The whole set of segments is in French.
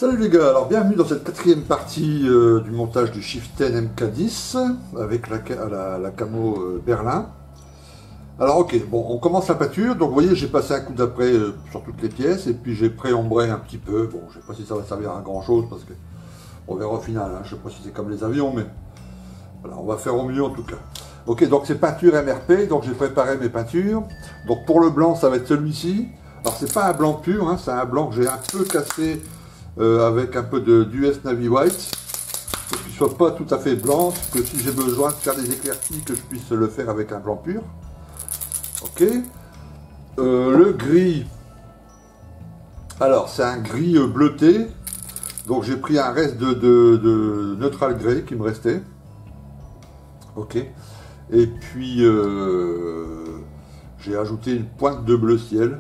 Salut les gars, alors bienvenue dans cette quatrième partie du montage du Chieftain MK10 avec la camo Berlin. Alors ok, bon, on commence la peinture, donc vous voyez j'ai passé un coup d'après sur toutes les pièces et puis j'ai pré-ombré un petit peu. Bon, je sais pas si ça va servir à grand chose parce que on verra au final, hein. Je sais pas si c'est comme les avions, mais voilà, on va faire au mieux en tout cas. Ok, donc c'est peinture MRP, donc j'ai préparé mes peintures. Donc pour le blanc, ça va être celui-ci. Alors c'est pas un blanc pur, hein, c'est un blanc que j'ai un peu cassé avec un peu d'US Navy White, pour qu'il ne soit pas tout à fait blanc, que si j'ai besoin de faire des éclaircies, que je puisse le faire avec un blanc pur. Ok. Le gris, alors c'est un gris bleuté, donc j'ai pris un reste de neutral gray qui me restait. Ok. Et puis j'ai ajouté une pointe de bleu ciel.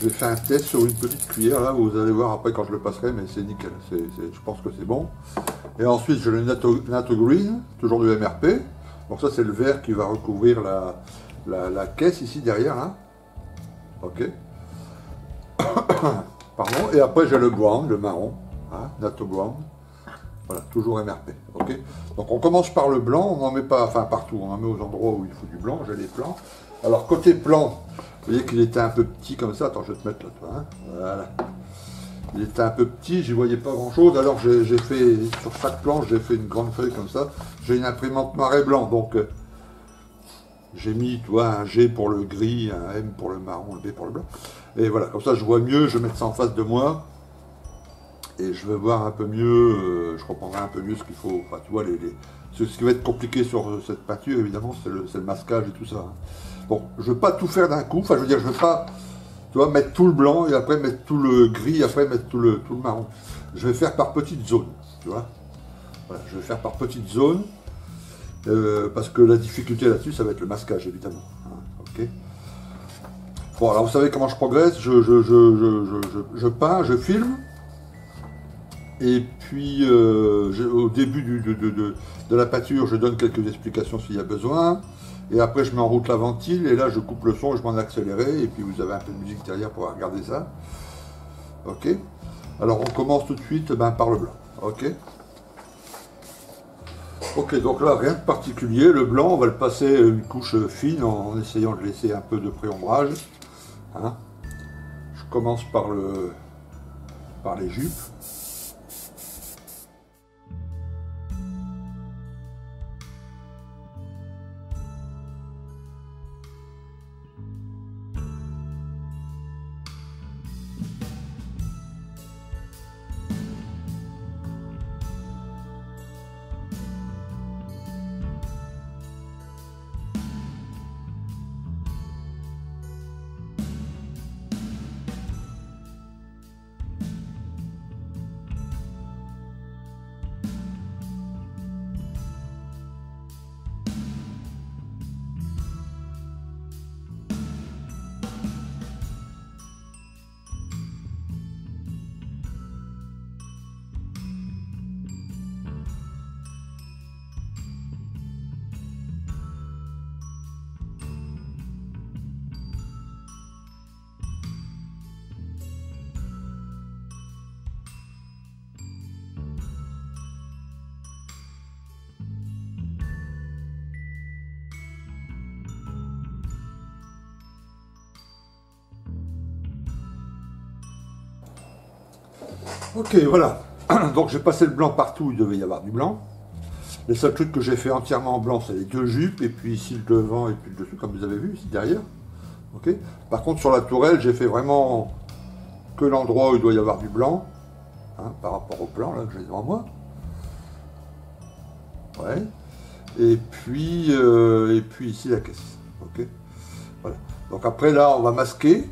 J'ai fait un test sur une petite cuillère, là, vous allez voir après quand je le passerai, mais c'est nickel, je pense que c'est bon. Et ensuite, j'ai le Natto Green, toujours du MRP. Donc ça, c'est le vert qui va recouvrir la caisse ici, derrière, là. Ok. Pardon. Et après, j'ai le brown, le marron, hein, Natto Brown. Voilà, toujours MRP. Ok. Donc on commence par le blanc, on n'en met pas, enfin partout, on en met aux endroits où il faut du blanc, j'ai les plans. Alors côté plan, vous voyez qu'il était un peu petit comme ça, attends je vais te mettre là, toi, hein. Voilà. Il était un peu petit, j'y voyais pas grand chose, alors j'ai fait, sur chaque plan, j'ai fait une grande feuille comme ça. J'ai une imprimante noir et blanc, donc j'ai mis, tu vois, un G pour le gris, un M pour le marron, le B pour le blanc. Et voilà, comme ça je vois mieux, je vais mettre ça en face de moi. Et je vais voir un peu mieux, je comprendrai un peu mieux ce qu'il faut, enfin tu vois, ce qui va être compliqué sur cette peinture évidemment, c'est le masquage et tout ça. Bon, je ne veux pas tout faire d'un coup, enfin je veux dire, je ne veux pas, tu vois, mettre tout le blanc et après mettre tout le gris, après mettre tout le marron. Je vais faire par petites zones, tu vois. Voilà, je vais faire par petites zones, parce que la difficulté là-dessus, ça va être le masquage évidemment. Hein, ok. Bon, alors vous savez comment je progresse, je peins, je filme. Et puis, au début de la peinture, je donne quelques explications s'il y a besoin. Et après, je mets en route la ventile. Et là, je coupe le son et je m'en accéléré. Et puis, vous avez un peu de musique derrière pour regarder ça. Ok. Alors, on commence tout de suite par le blanc. Ok. Ok, donc là, rien de particulier. Le blanc, on va le passer une couche fine en essayant de laisser un peu de pré-ombrage. Hein. Je commence par les jupes. Ok, voilà. Donc j'ai passé le blanc partout où il devait y avoir du blanc. Les seuls trucs que j'ai fait entièrement en blanc, c'est les deux jupes, et puis ici le devant et puis le dessus, comme vous avez vu, ici derrière. Ok. Par contre, sur la tourelle, j'ai fait vraiment que l'endroit où il doit y avoir du blanc, hein, par rapport au plan là que j'ai devant moi. Ouais. Et puis ici la caisse. Ok. Voilà. Donc après là, on va masquer.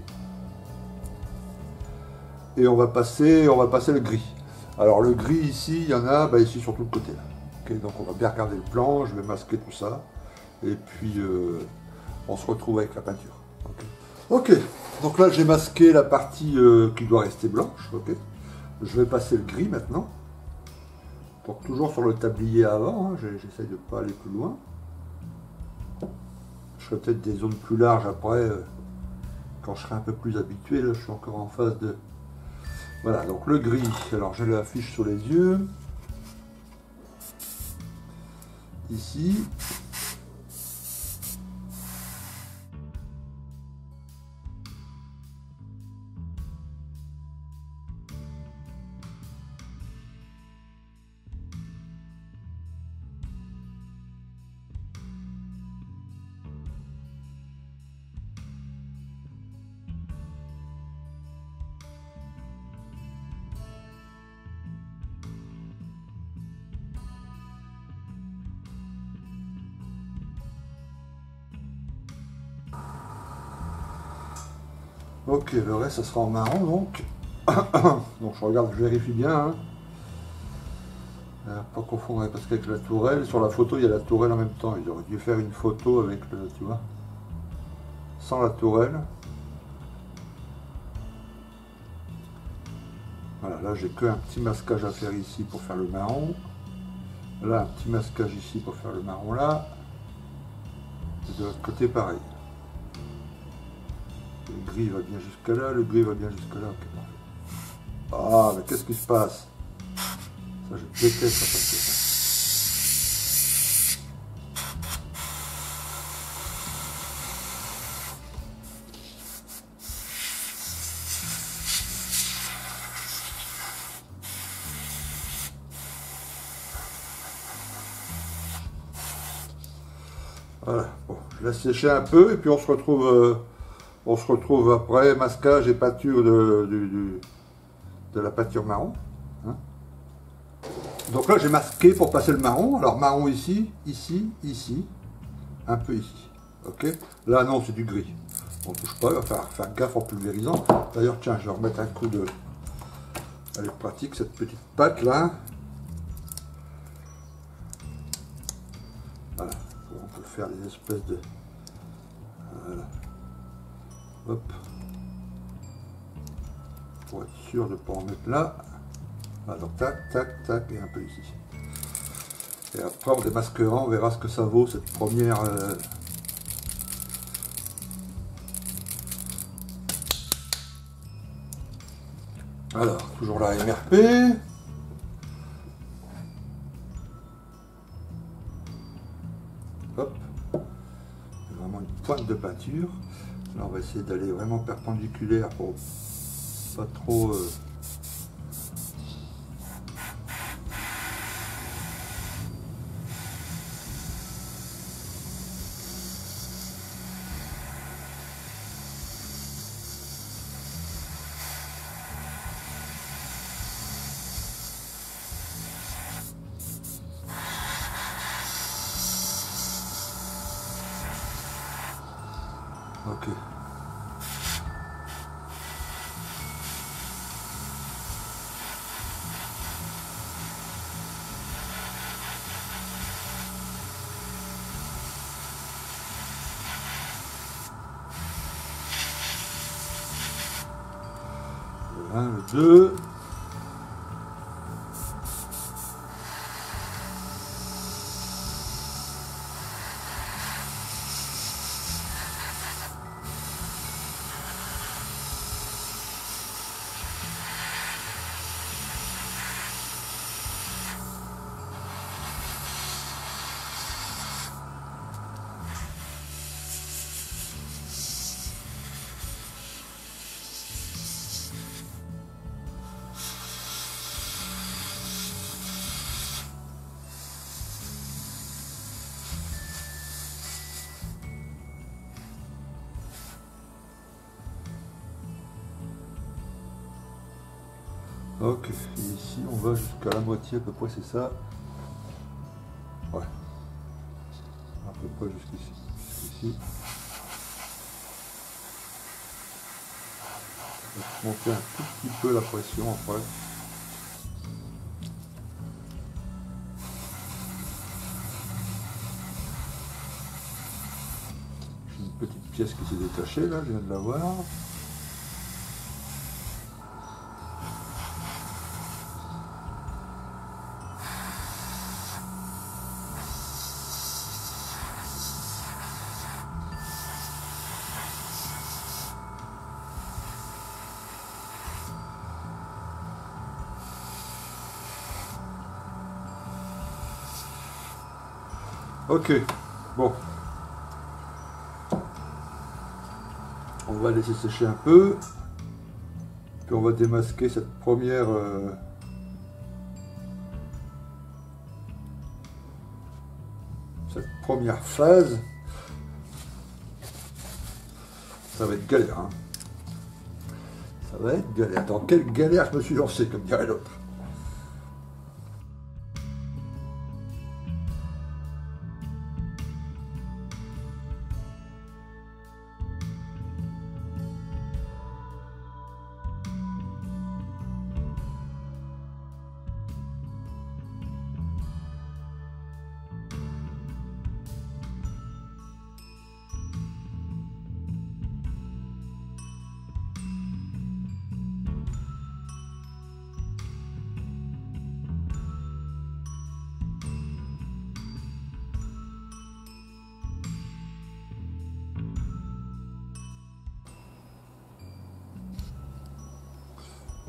Et on va passer le gris. Alors le gris ici, il y en a ici sur tout le côté là. Okay, donc on va bien regarder le plan, je vais masquer tout ça. Et puis on se retrouve avec la peinture. Ok, donc là j'ai masqué la partie qui doit rester blanche. Okay. Je vais passer le gris maintenant. Donc toujours sur le tablier avant, hein, j'essaye de ne pas aller plus loin. Je ferai peut-être des zones plus larges après, quand je serai un peu plus habitué. Là je suis encore en phase Voilà, donc le gris, alors je l'affiche sous les yeux. Ici. Ok, le reste, ça sera en marron, donc. Donc, je regarde, je vérifie bien. Hein. Pas confondre parce qu'avec la tourelle, sur la photo, il y a la tourelle en même temps. Ils auraient dû faire une photo avec le, tu vois, sans la tourelle. Voilà, là, j'ai qu'un petit masquage à faire ici pour faire le marron. Là, un petit masquage ici pour faire le marron là. Et de l'autre côté, pareil. Le gris va bien jusqu'à là, le gris va bien jusqu'à là. Okay, ah, mais qu'est-ce qui se passe? Ça, je déteste ça passer. Voilà, bon, je laisse sécher un peu et puis on se retrouve après masquage et pâture de la pâture marron. Hein. Donc là j'ai masqué pour passer le marron. Alors marron ici, ici, ici, un peu ici. Ok. Là non, c'est du gris. On touche pas, il va falloir faire gaffe en pulvérisant. D'ailleurs tiens, je vais remettre un coup de. Elle est pratique cette petite pâte là. Voilà. On peut faire des espèces de. Voilà. Hop. Pour être sûr de ne pas en mettre là. Voilà, donc tac, tac, tac, et un peu ici. Et après on démasquera, on verra ce que ça vaut cette première. Alors, toujours la MRP. Hop. Vraiment une pointe de peinture. Là, on va essayer d'aller vraiment perpendiculaire pour pas trop. Ok. Le 1, le 2. Ok, et ici on va jusqu'à la moitié à peu près, c'est ça. Ouais. À peu près jusqu'ici. Jusqu'ici. On va monter un tout petit peu la pression après. J'ai une petite pièce qui s'est détachée là, je viens de la voir. Ok, bon. On va laisser sécher un peu. Puis on va démasquer cette première... phase. Ça va être galère. Hein. Ça va être galère. Dans quelle galère je me suis lancé, comme dirait l'autre.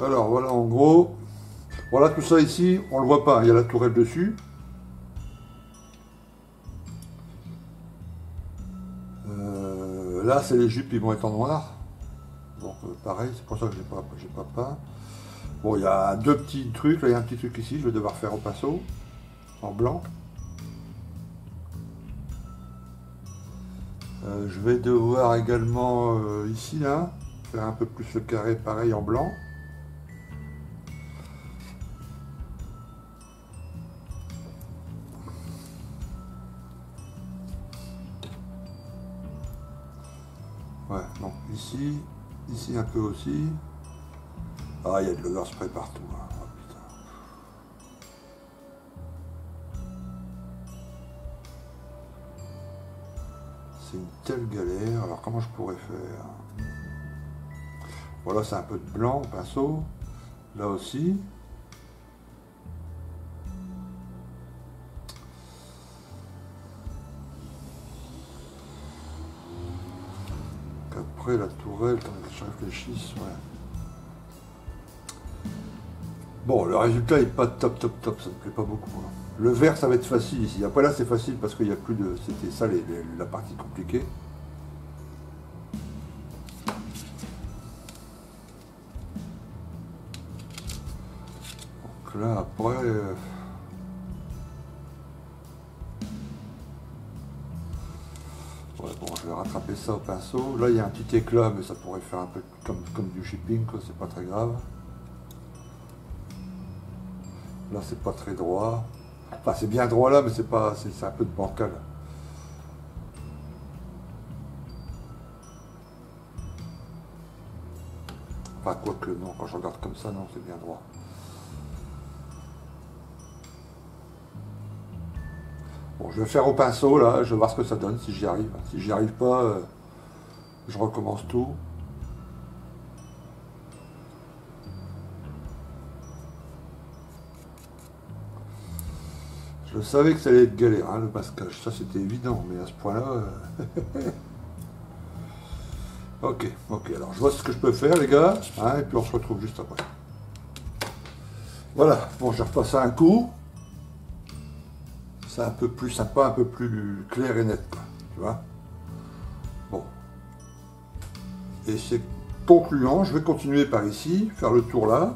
Alors voilà en gros, voilà tout ça ici, on le voit pas, il y a la tourelle dessus. Là c'est les jupes qui vont être en noir. Donc pareil, c'est pour ça que j'ai pas peint. Bon, il y a deux petits trucs, là il y a un petit truc ici, je vais devoir faire au pinceau, en blanc. Je vais devoir également ici là, faire un peu plus le carré pareil en blanc. Ouais, donc ici un peu aussi. Ah, il y a de l'overspray partout. Hein. Oh, putain. C'est une telle galère. Alors comment je pourrais faire? Voilà, c'est un peu de blanc au pinceau. Là aussi. Après la tourelle, quand je réfléchisse, ouais. Bon, le résultat est pas top, ça me plaît pas beaucoup. Hein. Le vert, ça va être facile ici. Après là, c'est facile parce qu'il n'y a plus de... C'était ça la partie compliquée. Donc là, après... Ouais, bon, je vais rattraper ça au pinceau. Là, il y a un petit éclat, mais ça pourrait faire un peu comme du shipping, quoi. C'est pas très grave. Là, c'est pas très droit. Enfin, c'est bien droit là, mais c'est pas, c'est un peu de bancal. Enfin, quoique, non, quand je regarde comme ça, non, c'est bien droit. Bon, je vais faire au pinceau là, je vais voir ce que ça donne, si j'y arrive. Si j'y arrive pas, je recommence tout. Je savais que ça allait être galère, hein, le masquage, ça c'était évident, mais à ce point-là... Ok, alors je vois ce que je peux faire les gars, hein, et puis on se retrouve juste après. Voilà, bon, je repasse un coup. C'est un peu plus sympa, un peu plus clair et net, quoi, tu vois. Bon. Et c'est concluant, je vais continuer par ici, faire le tour là,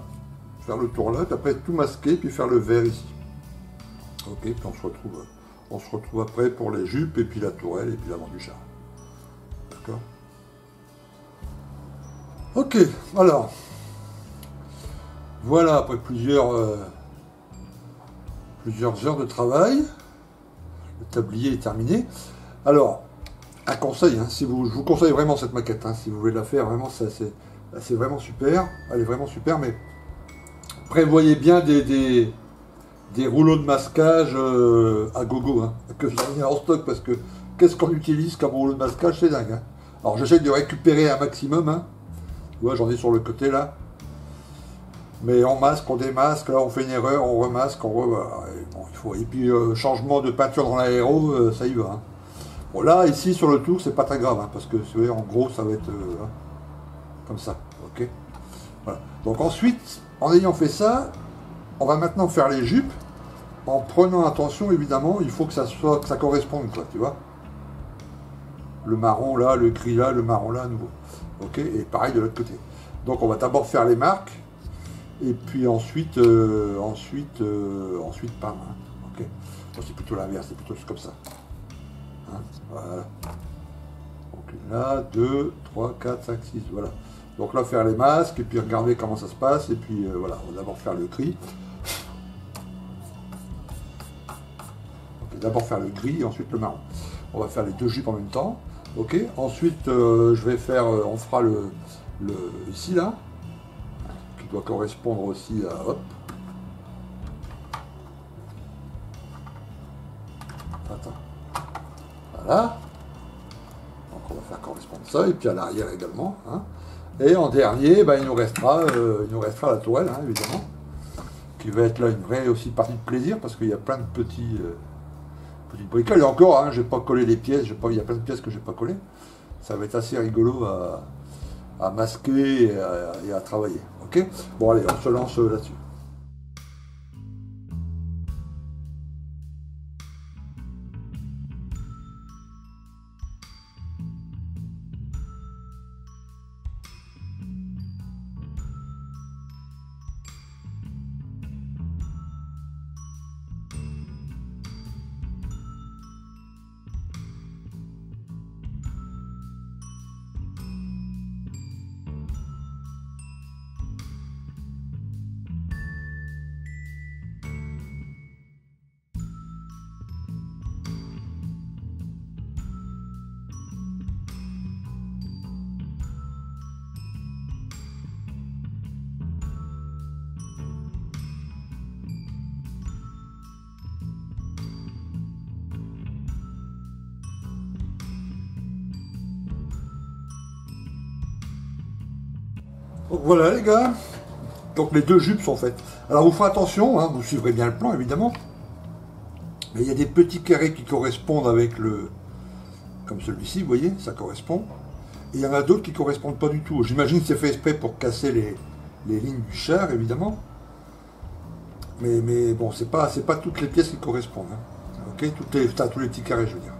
puis après tout masquer, puis faire le vert ici. Ok, puis on se retrouve après pour les jupes, et puis la tourelle, et puis l'avant du char. D'accord? Ok, alors, voilà, après plusieurs heures de travail, le tablier est terminé. Alors, un conseil, hein, je vous conseille vraiment cette maquette, hein, si vous voulez la faire, vraiment, c'est vraiment super, elle est vraiment super, mais prévoyez bien des rouleaux de masquage à gogo, hein, que j'en ai en stock, parce que qu'est-ce qu'on utilise comme rouleau de masquage, c'est dingue. Hein. Alors j'essaie de récupérer un maximum, hein. Tu vois, j'en ai sur le côté là. Mais on masque, on démasque, là on fait une erreur, on remasque, bon, il faut. Et puis changement de peinture dans l'aéro, ça y va. Hein. Bon là, ici sur le tour, c'est pas très grave, hein, parce que vous voyez, en gros, ça va être hein, comme ça. Ok. Voilà. Donc ensuite, en ayant fait ça, on va maintenant faire les jupes. en prenant attention, évidemment, il faut que ça corresponde, quoi, tu vois. Le marron là, le gris là, le marron là, à nouveau. Ok, et pareil de l'autre côté. Donc on va d'abord faire les marques, et puis ensuite peindre. Hein. Ok. Donc c'est plutôt l'inverse, c'est plutôt comme ça. Hein, voilà. Donc là, 2, 3, 4, 5, 6, voilà. Donc là, faire les masques, et puis regarder comment ça se passe, et puis voilà, on va d'abord faire le gris. D'abord faire le gris, et ensuite le marron. On va faire les deux jupes en même temps. Ok. Ensuite, je vais faire, on fera le ici là, qui doit correspondre aussi à hop. Attends. Voilà. Donc on va faire correspondre ça, et puis à l'arrière également. Hein. Et en dernier, ben, il nous restera la toile, hein, évidemment, qui va être là une vraie aussi partie de plaisir, parce qu'il y a plein de petites bricoles. Et encore, hein, j'ai pas collé les pièces, il y a plein de pièces que j'ai pas collées. Ça va être assez rigolo à masquer et à travailler. Ok. Bon allez, on se lance là-dessus. Donc voilà les gars, donc les deux jupes sont faites. Alors vous faites attention, hein, vous suivrez bien le plan évidemment, mais il y a des petits carrés qui correspondent avec le, comme celui-ci, vous voyez, ça correspond. Et il y en a d'autres qui ne correspondent pas du tout. J'imagine que c'est fait exprès pour casser les lignes du char évidemment, mais bon, c'est pas toutes les pièces qui correspondent. Hein. Ok, tous les petits carrés je veux dire.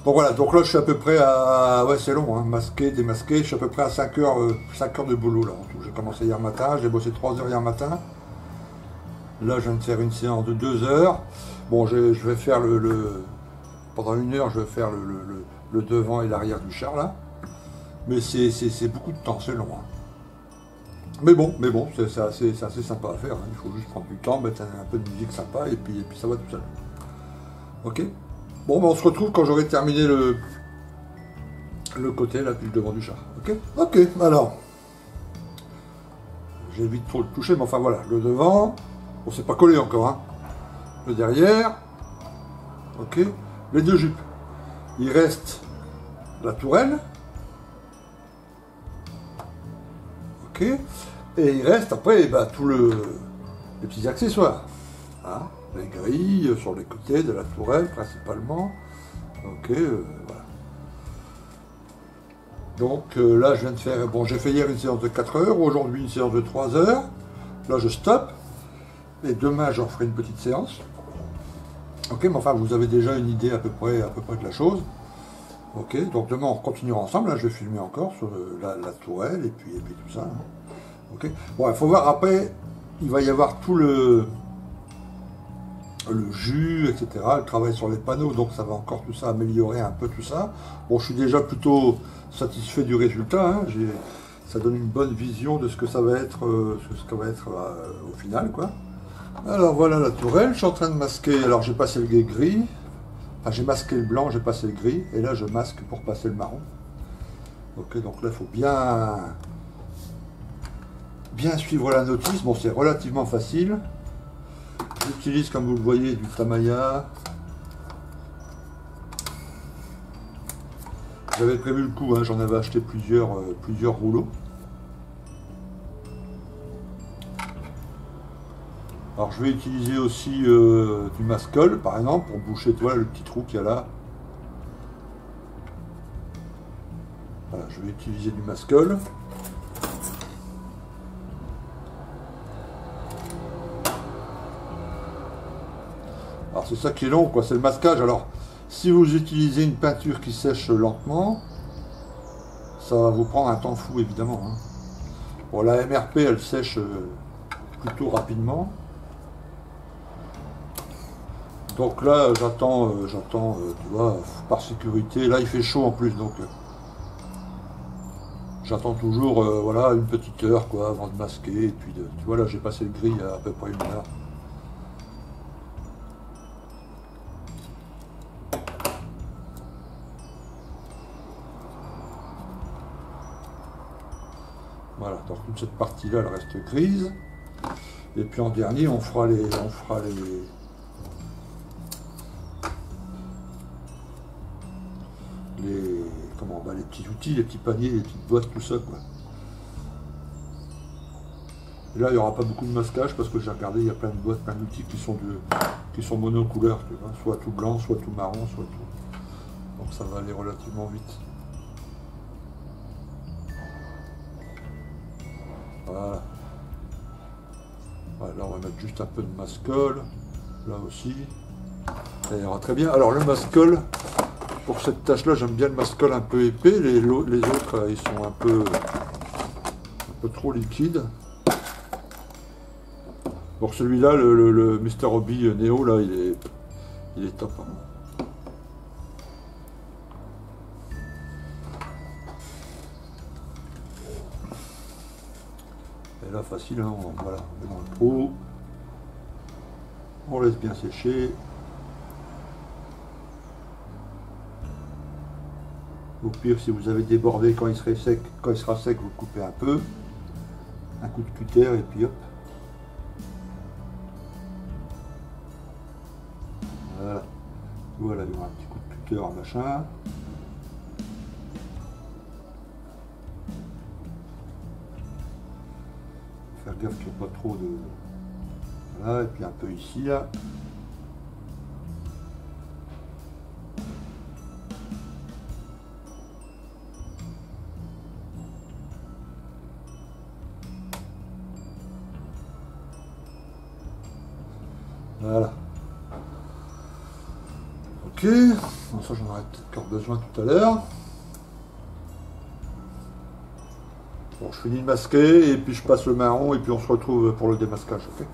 Donc voilà, donc là je suis à peu près à... Ouais c'est long, hein, masqué, démasqué, je suis à peu près à 5 heures de boulot là en tout. J'ai commencé hier matin, j'ai bossé 3 heures hier matin. Là je viens de faire une séance de 2 heures. Bon je vais faire pendant 1 heure je vais faire le devant et l'arrière du char là. Mais c'est beaucoup de temps, c'est long. Hein. Mais bon, c'est assez sympa à faire, hein. Il faut juste prendre du temps, mettre un peu de musique sympa et puis ça va tout seul. Ok. Bon, ben on se retrouve quand j'aurai terminé le côté là, puis le devant du char. Ok. Ok, alors. J'évite trop de toucher, mais enfin voilà. Le devant, on s'est pas collé encore. Hein. Le derrière. Ok. Les deux jupes. Il reste la tourelle. Ok. Et il reste après bah, tous les petits accessoires. Hein. Les grilles sur les côtés de la tourelle principalement. Ok, voilà. Donc là je viens de faire, bon j'ai fait hier une séance de 4 heures, aujourd'hui une séance de 3 heures. Là je stoppe. Et demain j'en ferai une petite séance. Ok, mais enfin vous avez déjà une idée à peu près de la chose. Ok, donc demain on continuera ensemble, là je vais filmer encore sur la tourelle et puis tout ça. Hein. Ok. Bon, il faut voir après, il va y avoir tout le jus, etc., le travail sur les panneaux, donc ça va encore tout ça améliorer un peu tout ça. Bon, je suis déjà plutôt satisfait du résultat, hein. Ça donne une bonne vision de ce que ça va être, au final, quoi. Alors voilà la tourelle, je suis en train de masquer, alors j'ai passé le gris, enfin j'ai masqué le blanc, j'ai passé le gris, et là je masque pour passer le marron. Ok, donc là il faut bien suivre la notice, bon c'est relativement facile. J'utilise, comme vous le voyez, du Tamiya. J'avais prévu le coup, hein, j'en avais acheté plusieurs rouleaux. Alors je vais utiliser aussi du mascol, par exemple, pour boucher, tu vois, le petit trou qu'il y a là. Voilà, je vais utiliser du mascol. Alors c'est ça qui est long, quoi, c'est le masquage. Alors, si vous utilisez une peinture qui sèche lentement, ça va vous prendre un temps fou, évidemment. Hein. Bon, la MRP, elle sèche plutôt rapidement. Donc là, j'attends, tu vois, par sécurité. Là, il fait chaud en plus, donc j'attends toujours, voilà, une petite heure, quoi, avant de masquer. Et puis, tu vois, là, j'ai passé le gris à peu près 1 heure. Voilà, donc toute cette partie-là, elle reste grise. Et puis en dernier, on fera les comment, bah, les petits outils, les petits paniers, les petites boîtes, tout ça, quoi. Et là, il n'y aura pas beaucoup de masquage parce que j'ai regardé, il y a plein de boîtes, plein d'outils qui sont monocouleurs, tu vois, soit tout blanc, soit tout marron, soit tout. Donc ça va aller relativement vite. Voilà. Voilà, là, on va mettre juste un peu de mascol. Là aussi. Ça ira très bien. Alors, le mascol, pour cette tâche-là, j'aime bien le mascol un peu épais. Les autres, ils sont un peu trop liquides. Pour celui-là, le Mr. Hobby Neo, là, il est top. Hein. Et là, facile, hein, voilà, on met dans le trou. On laisse bien sécher. Au pire, si vous avez débordé quand il sera sec, vous coupez un peu. Un coup de cutter et puis hop. Voilà. Voilà, il y aura un petit coup de cutter, machin. Faire gaffe qu'il n'y ait pas trop de... Voilà, et puis un peu ici, là. Voilà. Ok, bon, ça j'en aurais peut-être encore besoin tout à l'heure. Bon, je finis de masquer et puis je passe le marron et puis on se retrouve pour le démasquage. Ok.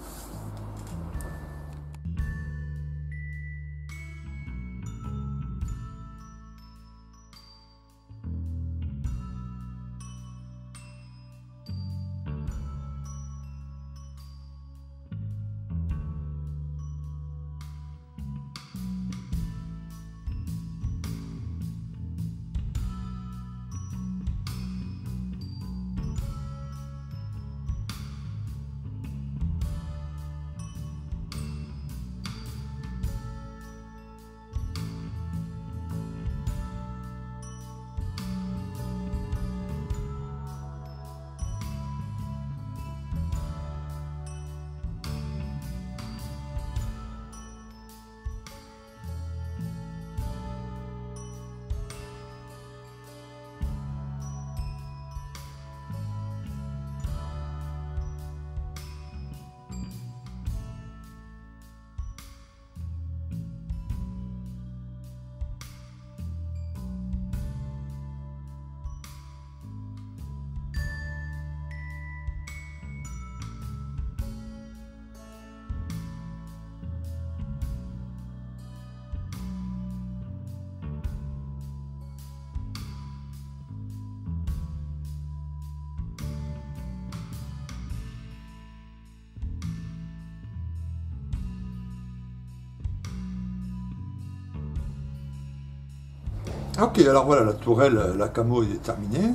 Ok, alors voilà, la tourelle, la camo est terminée.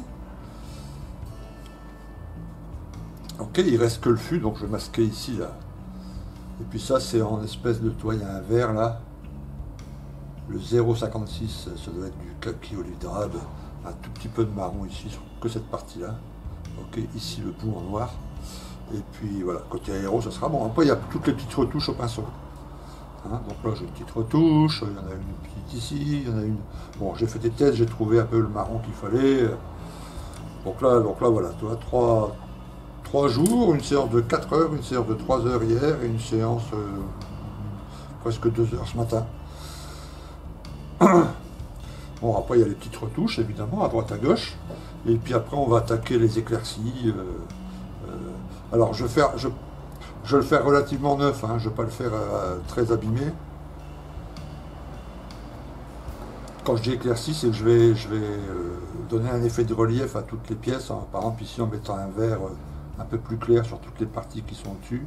Ok, il reste que le fût, donc je vais masquer ici, là. Et puis ça, c'est en espèce de toit, il y a un vert, là. Le 0,56, ça doit être du kaki olive d'Arabe. Un tout petit peu de marron ici, que cette partie-là. Ok, ici le bout en noir. Et puis voilà, côté aéro, ça sera bon. Après, il y a toutes les petites retouches au pinceau. Hein, donc là, j'ai une petite retouche, il y en a une petite ici, il y en a une... Bon, j'ai fait des tests, j'ai trouvé un peu le marron qu'il fallait. Donc là, voilà, tu vois, 3 jours, une séance de 4 heures, une séance de 3 heures hier, et une séance presque 2 heures ce matin. Bon, après il y a les petites retouches évidemment à droite à gauche, et puis après on va attaquer les éclaircies. Alors je vais le faire relativement neuf, hein, je ne vais pas le faire très abîmé. Quand je dis éclaircie, c'est que je vais donner un effet de relief à toutes les pièces, hein. Par exemple ici en mettant un vert un peu plus clair sur toutes les parties qui sont dessus,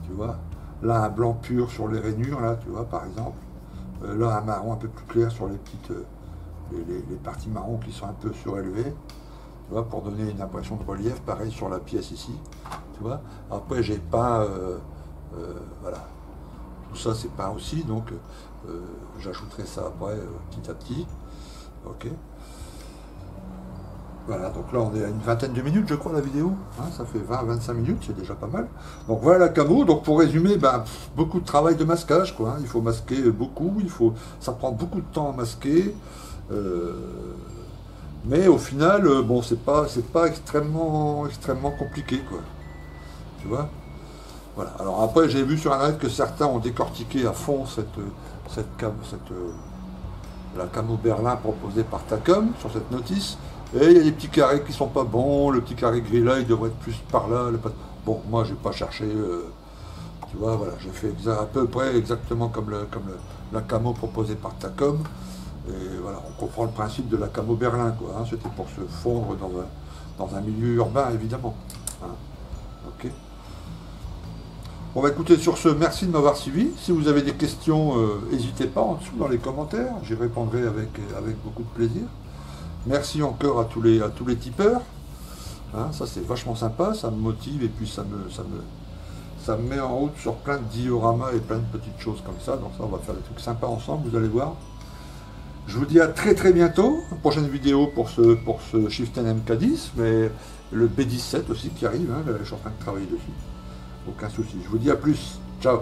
tu vois. Là un blanc pur sur les rainures, là, tu vois, par exemple. Là un marron un peu plus clair sur les petites les parties marron qui sont un peu surélevées, tu vois, pour donner une impression de relief. Pareil sur la pièce ici, tu vois. Après j'ai peint, voilà, tout ça c'est peint aussi, donc j'ajouterai ça après petit à petit. Ok. Voilà, donc là on est à une vingtaine de minutes je crois la vidéo, hein, ça fait 20-25 minutes, c'est déjà pas mal. Donc voilà la camo. Donc pour résumer, ben, beaucoup de travail de masquage, quoi, hein. Il faut masquer beaucoup, ça prend beaucoup de temps à masquer, mais au final, bon, c'est pas extrêmement compliqué, quoi, tu vois. Voilà. Alors après j'ai vu sur internet que certains ont décortiqué à fond la camo Berlin proposée par Takom sur cette notice. Et il y a des petits carrés qui sont pas bons, le petit carré gris là il devrait être plus par là. Bon, moi j'ai pas cherché, tu vois, voilà, j'ai fait à peu près exactement comme la camo proposée par Takom. Et voilà, on comprend le principe de la camo Berlin, quoi, hein. C'était pour se fondre dans un milieu urbain évidemment, hein. Ok. Bon bah écoutez, sur ce, merci de m'avoir suivi. Si vous avez des questions, n'hésitez pas en dessous dans les commentaires, j'y répondrai avec beaucoup de plaisir. Merci encore à tous les tipeurs, hein, ça c'est vachement sympa, ça me motive et puis ça me met en route sur plein de dioramas et plein de petites choses comme ça. Donc ça, on va faire des trucs sympas ensemble, vous allez voir. Je vous dis à très très bientôt, prochaine vidéo pour ce Chieftain MK10, mais le B17 aussi qui arrive, hein, je suis en train de travailler dessus. Aucun souci. Je vous dis à plus. Ciao.